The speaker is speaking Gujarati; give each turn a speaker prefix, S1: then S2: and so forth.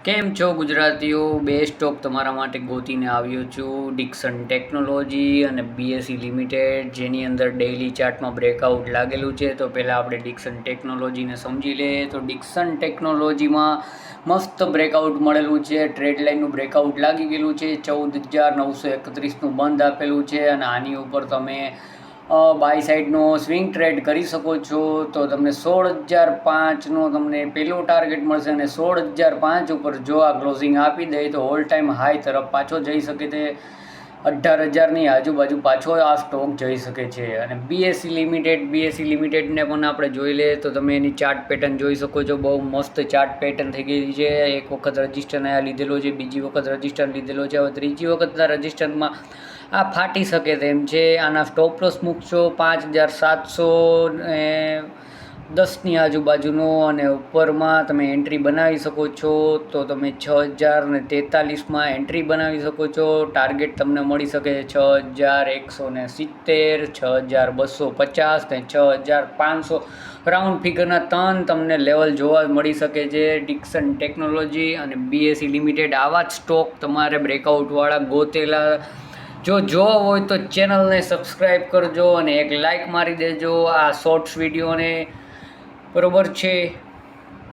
S1: કેમ છો ગુજરાતીઓ? બેસ્ટ ઓફ તમારા માટે ગોતીને આવ્યો છું ડિક્સન ટેકનોલોજી અને બીએસસી લિમિટેડ, જેની અંદર ડેઇલી ચાર્ટમાં બ્રેકઆઉટ લાગેલું છે. તો પહેલાં આપણે ડિક્સન ટેકનોલોજીને સમજી લઈએ. તો ડિક્સન ટેકનોલોજીમાં મસ્ત બ્રેકઆઉટ મળેલું છે. ટ્રેડ લાઇનનું બ્રેકઆઉટ લાગી ગયેલું છે. 14,931નું બંધ આપેલું છે અને આની ઉપર તમે બાય સાઇડનો સ્વિંગ ટ્રેડ કરી શકો છો. તો તમને 16,005નો તમને પહેલો ટાર્ગેટ મળશે અને 16,005 ઉપર જો આ ક્લોઝિંગ આપી દે તો ઓલ ટાઈમ હાઈ તરફ પાછો જઈ શકે તે 18,000ની આજુબાજુ પાછો આ સ્ટોક જઈ શકે છે. અને બીએસસી લિમિટેડને પણ આપણે જોઈ લઈએ તો તમે એની ચાર્ટ પેટર્ન જોઈ શકો છો. બહુ મસ્ત ચાર્ટ પેટર્ન થઈ ગઈ છે. એક વખત રજિસ્ટર અહીંયા લીધેલો છે, બીજી વખત રજિસ્ટર લીધેલો છે, હવે ત્રીજી વખતના રજિસ્ટરમાં આ ફાટી શકે તેમ છે. આના સ્ટોપ લોસ મૂકશો 5,710ની આજુબાજુનો અને ઉપરમાં તમે એન્ટ્રી બનાવી શકો છો. તો તમે 6,043માં એન્ટ્રી બનાવી શકો છો. ટાર્ગેટ તમને મળી શકે છે 6,170, 6,250 ને 6,500 રાઉન્ડ ફિગરના 3 તમને લેવલ જોવા મળી શકે છે. ડિક્સન ટેકનોલોજી અને બીએસસી લિમિટેડ આવા જ સ્ટોક તમારે બ્રેકઆઉટવાળા ગોતેલા જો જોવા હોય તો ચેનલને સબસ્ક્રાઈબ કરજો અને એક લાઈક મારી દેજો આ શોર્ટ્સ વિડીયોને. બરોબર છે.